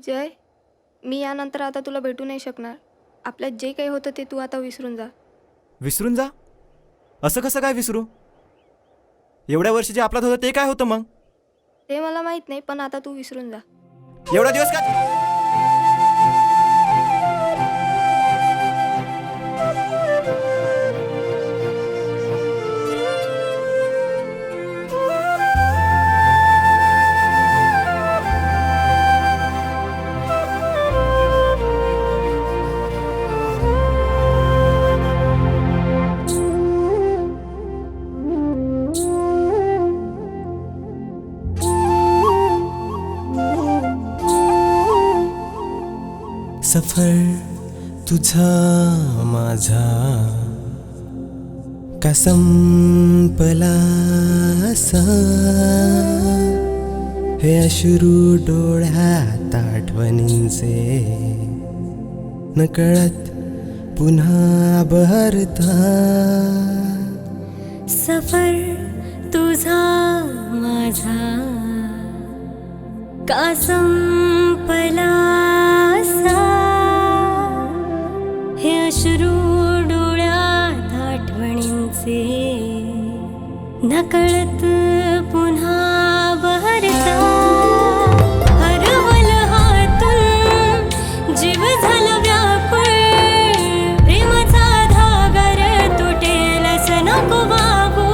जय, मी यानंतर आता तुला भेटू नाही शकणार. आपल्यात जे काही होतं ते तू आता विसरून जा. विसरून जा? असं कसं काय विसरू? एवढ्या वर्षी जे आपल्यात होतं ते काय होतं मग? ते मला माहीत नाही, पण आता तू विसरून जा. एवढा दिवस का? सफर तुझा माझा का संपला असा, हे अश्रू डोळ्यात आठवणींचे नकळत पुन्हा बहरता. सफर तुझा माझा का संपला असा, हे अश्रू डोळ्यात आठवणींचे नकळत पुन्हा बहरता. हरवल हातून जीव झाला व्याकुळ, प्रेमाचा धागा रे तुटेल असं नको वागू.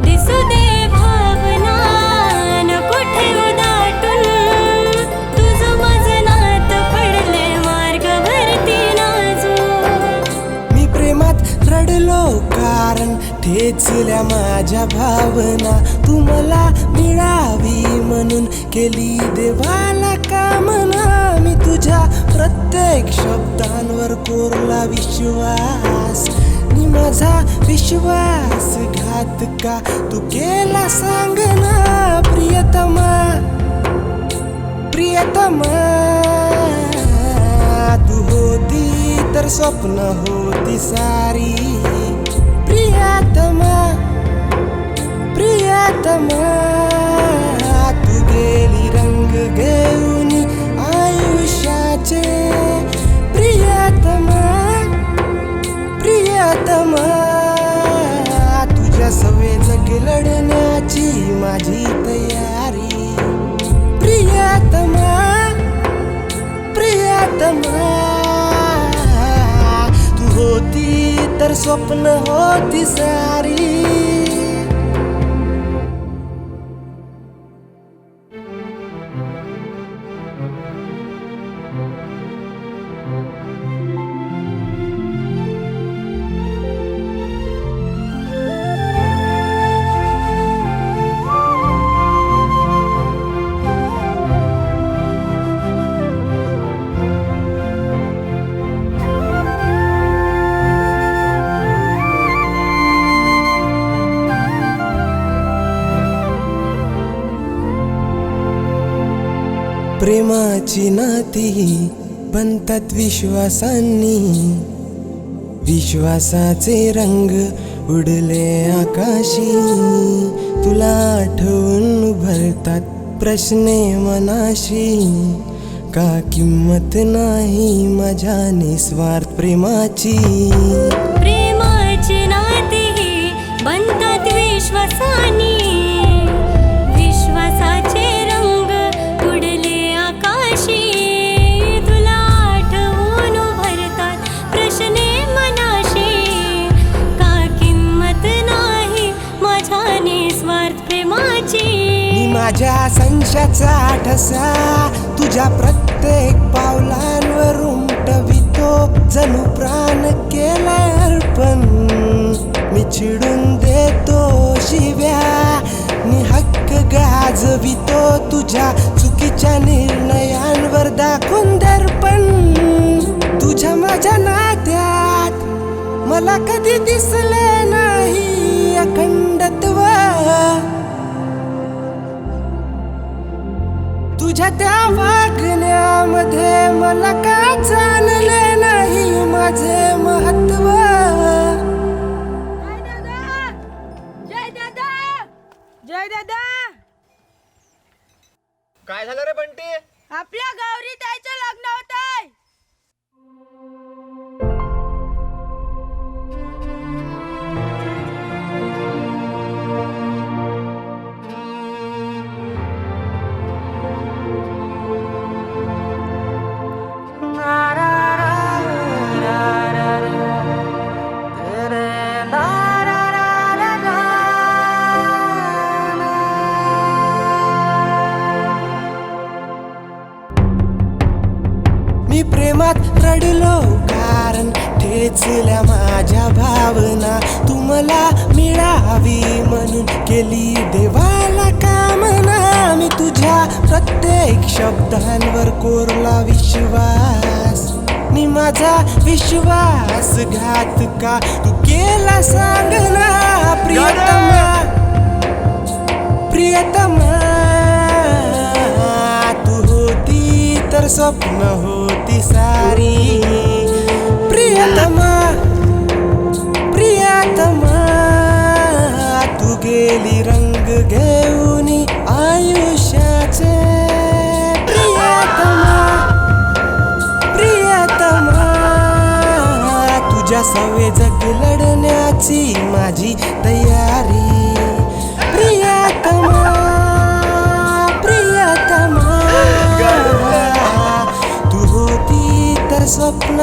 दिसू दे भावना नको ठेवू दाटून, तुझं माझं नात पडले मार्गावरती नाजूक. मी प्रेमात रडलो कारण ठेचल्या माझ्या भावना, तू मला मिळावी म्हणून केली देवाला कामना. मी तुझ्या प्रत्येक शब्दांवर कोरला विश्वास, नि माझा विश्वासघात का तू केला सांग ना. प्रियतमा प्रियतमा, तू होती तर स्वप्न होती सारी. प्रियतमा प्रियतमा, तू गेली रंग घेऊन आयुष्याचे. प्रियतमा प्रियतमा, तुझ्या सवे जग लढण्याची माझी तयारी. प्रियतमा प्रियतमा, तू होती तर स्वप्न होती सारी. प्रेमाची नाती बनतात विश्वासांनी, विश्वासाचे रंग उडले आकाशी. तुला आठवून भरतात प्रश्ने मनाशी, का किंमत नाही माझ्या निस्वार्थ प्रेमाची. प्रेमाची नाती बनतात विश्वासानी, विश्वासाचे रंग उडले आकाशी. तुला आठवून भरतात प्रश्ने मनाशी, का किंमत नाही माझ्या निस्वार्थ प्रेमाची. मी माझ्या संशयाचा ठसा तुझ्या प्रत्येक पावलांवर उमटवितो, जणू प्राण केलाय अर्पण. मी चिडून देतो शिव्या नि हक्क गाजवितो, तुझ्या चुकीच्या निर्णयांवर दाखवून दर्पण. तुझ्या माझ्या नात्यात मला कधी दिसले नाही अखंडत्व, तुझ्या त्या वागण्यामध्ये मला का जाणले नाही माझे महत्व. जय दादा, जय दादा. काय झालं रे बंटी? आपल्या पोचल्या माझ्या भावना, तू मला मिळावी म्हणून केली देवाला कामना. मी तुझ्या प्रत्येक शब्दांवर कोरला विश्वास, मी माझा विश्वासघात का तू केला सांग ना प्रियतमा. प्रियतमा तू होती तर स्वप्न होती सारी. प्रियतमा प्रियतमा तू गेली रंग घेऊन आयुष्याचे. प्रियतमा प्रियतमा तुझ्या सवे जग लढण्याची माझी तयारी. प्रियतमा प्रियतमा तू होती तर स्वप्न